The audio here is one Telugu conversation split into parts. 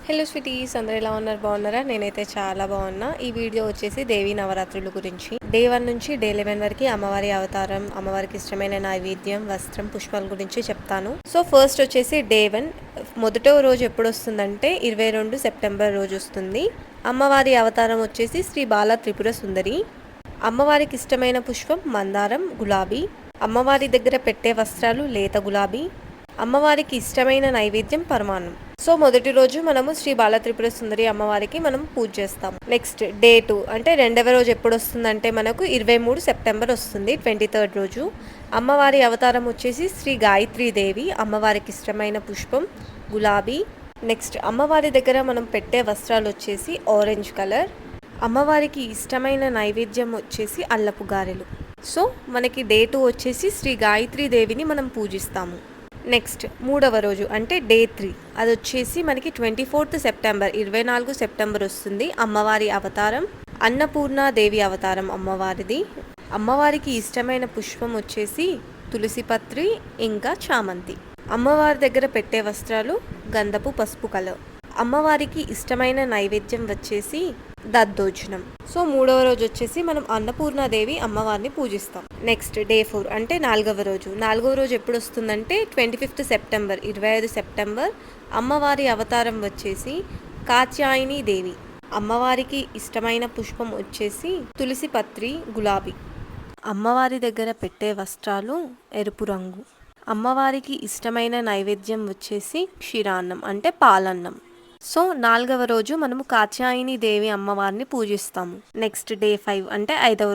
హలో స్వీటీస్, అందరూ ఎలా ఉన్నారు? బాగున్నారా? నేనైతే చాలా బాగున్నా. ఈ వీడియో వచ్చేసి దేవీ నవరాత్రుల గురించి. డే 1 నుంచి డే 11 వరకు అమ్మవారి అవతారం, అమ్మవారికి ఇష్టమైన నైవేద్యం, వస్త్రం, పుష్పాల గురించి చెప్తాను. సో ఫస్ట్ వచ్చేసి డే 1. మొదటో రోజు ఎప్పుడు వస్తుందంటే 22 సెప్టెంబర్ రోజు వస్తుంది. అమ్మవారి అవతారం వచ్చేసి శ్రీ బాల త్రిపుర సుందరి. అమ్మవారికి ఇష్టమైన పుష్పం మందారం, గులాబీ. అమ్మవారి దగ్గర పెట్టే వస్త్రాలు లేత గులాబీ. అమ్మవారికి ఇష్టమైన నైవేద్యం పరమాన్నం. సో మొదటి రోజు మనము శ్రీ బాలత్రిపుర సుందరి అమ్మవారికి మనం పూజ చేస్తాం. నెక్స్ట్ డే 2 అంటే రెండవ రోజు ఎప్పుడు వస్తుందంటే మనకు 23 సెప్టెంబర్ వస్తుంది, 23rd రోజు. అమ్మవారి అవతారం వచ్చేసి శ్రీ గాయత్రీ దేవి. అమ్మవారికి ఇష్టమైన పుష్పం గులాబీ. నెక్స్ట్ అమ్మవారి దగ్గర మనం పెట్టే వస్త్రాలు వచ్చేసి ఆరెంజ్ కలర్. అమ్మవారికి ఇష్టమైన నైవేద్యం వచ్చేసి అల్లపు గారెలు. సో మనకి డే 2 వచ్చేసి శ్రీ గాయత్రీ దేవిని మనం పూజిస్తాము. నెక్స్ట్ మూడవ రోజు అంటే డే 3, అది వచ్చేసి మనకి 24th సెప్టెంబర్, 24 సెప్టెంబర్ వస్తుంది. అమ్మవారి అవతారం అన్నపూర్ణాదేవి అవతారం అమ్మవారిది. అమ్మవారికి ఇష్టమైన పుష్పం వచ్చేసి తులసిపత్రి ఇంకా చామంతి. అమ్మవారి దగ్గర పెట్టే వస్త్రాలు గంధపు పసుపు కలర్. అమ్మవారికి ఇష్టమైన నైవేద్యం వచ్చేసి దద్దోజనం. సో మూడవ రోజు వచ్చేసి మనం అన్నపూర్ణాదేవి అమ్మవారిని పూజిస్తాం. నెక్స్ట్ డే 4 అంటే నాలుగవ రోజు ఎప్పుడు వస్తుందంటే 25th సెప్టెంబర్, 25 సెప్టెంబర్. అమ్మవారి అవతారం వచ్చేసి కాత్యాయని దేవి. అమ్మవారికి ఇష్టమైన పుష్పం వచ్చేసి తులసి పత్రి, గులాబీ. అమ్మవారి దగ్గర పెట్టే వస్త్రాలు ఎరుపు రంగు. అమ్మవారికి ఇష్టమైన నైవేద్యం వచ్చేసి క్షీరాన్నం అంటే పాలన్నం. సో నాలుగవ రోజు మనము కాత్యాయని దేవి అమ్మవారిని పూజిస్తాము. నెక్స్ట్ డే 5 అంటే ఐదవ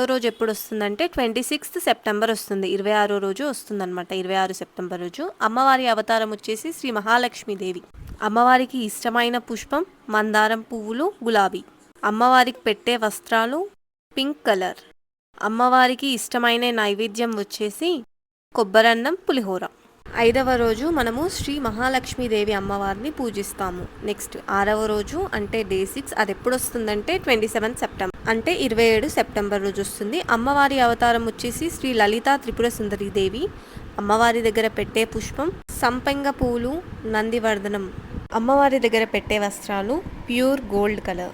రోజు ఎప్పుడు వస్తుందంటే 26th సెప్టెంబర్ వస్తుంది, 26వ రోజు వస్తుందన్నమాట. 26 సెప్టెంబర్ రోజు అమ్మవారి అవతారం వచ్చేసి శ్రీ మహాలక్ష్మీదేవి. అమ్మవారికి ఇష్టమైన పుష్పం మందారం పువ్వులు, గులాబీ. అమ్మవారికి పెట్టే వస్త్రాలు పింక్ కలర్. అమ్మవారికి ఇష్టమైన నైవేద్యం వచ్చేసి కొబ్బరన్నం, పులిహోర. ఐదవ రోజు మనము శ్రీ మహాలక్ష్మీదేవి అమ్మవారిని పూజిస్తాము. నెక్స్ట్ ఆరవ రోజు అంటే డే 6, అది ఎప్పుడు వస్తుందంటే 27 సెప్టెంబర్ అంటే 27 సెప్టెంబర్ రోజు వస్తుంది. అమ్మవారి అవతారం వచ్చేసి శ్రీ లలితా త్రిపుర సుందరి దేవి. అమ్మవారి దగ్గర పెట్టే పుష్పం సంపెంగ పూలు, నందివర్ధనం. అమ్మవారి దగ్గర పెట్టే వస్త్రాలు ప్యూర్ గోల్డ్ కలర్.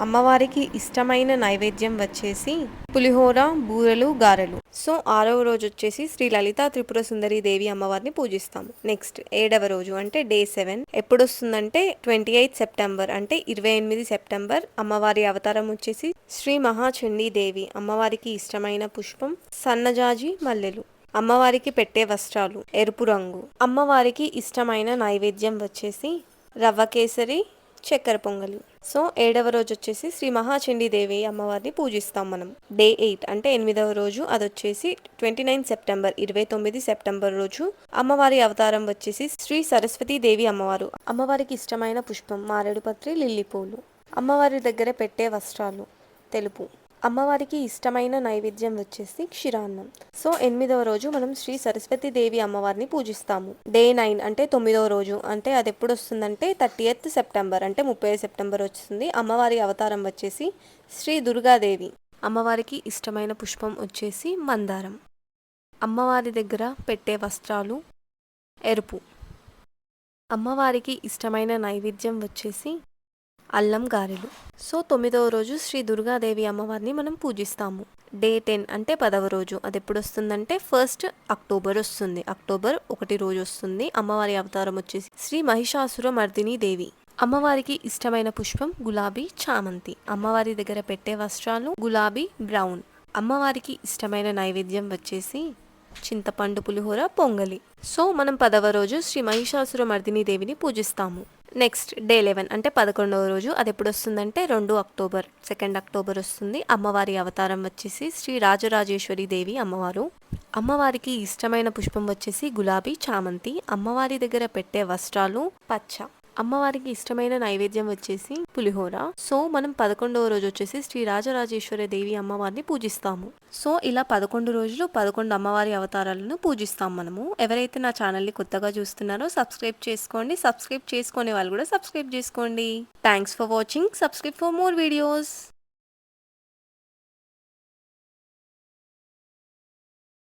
అమ్మవారికి ఇష్టమైన నైవేద్యం వచ్చేసి పులిహోర, బూరెలు, గారెలు. సో ఆరవ రోజు వచ్చేసి శ్రీ లలితా త్రిపుర సుందరి దేవి అమ్మవారిని పూజిస్తాము. నెక్స్ట్ ఏడవ రోజు అంటే డే 7 ఎప్పుడు వస్తుందంటే 28 సెప్టెంబర్ అంటే 28 సెప్టెంబర్. అమ్మవారి అవతారం వచ్చేసి శ్రీ మహాచండీ దేవి. అమ్మవారికి ఇష్టమైన పుష్పం సన్నజాజి మల్లెలు. అమ్మవారికి పెట్టే వస్త్రాలు ఎరుపు రంగు. అమ్మవారికి ఇష్టమైన నైవేద్యం వచ్చేసి రవ్వ కేసరి, చక్కెర పొంగలి. సో ఏడవ రోజు వచ్చేసి శ్రీ మహాచండీ దేవి అమ్మవారిని పూజిస్తాం మనం. డే 8 అంటే 8వ రోజు, అది వచ్చేసి 29 సెప్టెంబర్, 29 సెప్టెంబర్ రోజు. అమ్మవారి అవతారం వచ్చేసి శ్రీ సరస్వతీ దేవి అమ్మవారు. అమ్మవారికి ఇష్టమైన పుష్పం మారేడు పత్రి, లిల్లీ పూలు. అమ్మవారి దగ్గర పెట్టే వస్త్రాలు తెలుపు. అమ్మవారికి ఇష్టమైన నైవేద్యం వచ్చేసి క్షీరాన్నం. సో 8వ రోజు మనం శ్రీ సరస్వతీ దేవి అమ్మవారిని పూజిస్తాము. డే 9 అంటే 9వ రోజు, అంటే అది ఎప్పుడు వస్తుందంటే 30th సెప్టెంబర్ అంటే 30 సెప్టెంబర్ వస్తుంది. అమ్మవారి అవతారం వచ్చేసి శ్రీ దుర్గాదేవి. అమ్మవారికి ఇష్టమైన పుష్పం వచ్చేసి మందారం. అమ్మవారి దగ్గర పెట్టే వస్త్రాలు ఎరుపు. అమ్మవారికి ఇష్టమైన నైవేద్యం వచ్చేసి అల్లం గారెలు. సో 9వ రోజు శ్రీ దుర్గాదేవి అమ్మవారిని మనం పూజిస్తాము. డే 10 అంటే 10వ రోజు, అది ఎప్పుడు వస్తుందంటే 1st అక్టోబర్ వస్తుంది, అక్టోబర్ 1 రోజు వస్తుంది. అమ్మవారి అవతారం వచ్చేసి శ్రీ మహిషాసుర మర్దిని దేవి. అమ్మవారికి ఇష్టమైన పుష్పం గులాబీ, చామంతి. అమ్మవారి దగ్గర పెట్టే వస్త్రాలు గులాబీ, బ్రౌన్. అమ్మవారికి ఇష్టమైన నైవేద్యం వచ్చేసి చింతపండు, పులిహోర, పొంగలి. సో మనం 10వ రోజు శ్రీ మహిషాసుర మర్దిని దేవిని పూజిస్తాము. నెక్స్ట్ డే 11 అంటే 11వ రోజు, అది ఎప్పుడు వస్తుందంటే 2 అక్టోబర్, 2 అక్టోబర్ వస్తుంది. అమ్మవారి అవతారం వచ్చేసి శ్రీ రాజరాజేశ్వరి దేవి అమ్మవారు. అమ్మవారికి ఇష్టమైన పుష్పం వచ్చేసి గులాబీ, చామంతి. అమ్మవారి దగ్గర పెట్టే వస్త్రాలు పచ్చ. అమ్మవారికి ఇష్టమైన నైవేద్యం వచ్చేసి పులిహోర. సో మనం 11వ రోజు వచ్చేసి శ్రీ రాజరాజేశ్వరి దేవి అమ్మవారిని పూజిస్తాము. సో ఇలా 11 రోజులు 11 అమ్మవారి అవతారాలను పూజిస్తాం మనము. ఎవరైతే నా ఛానల్ని కొత్తగా చూస్తున్నారో సబ్స్క్రైబ్ చేసుకోండి, సబ్స్క్రైబ్ చేసుకునే వాళ్ళు కూడా సబ్స్క్రైబ్ చేసుకోండి. Thanks for watching. Subscribe for more videos.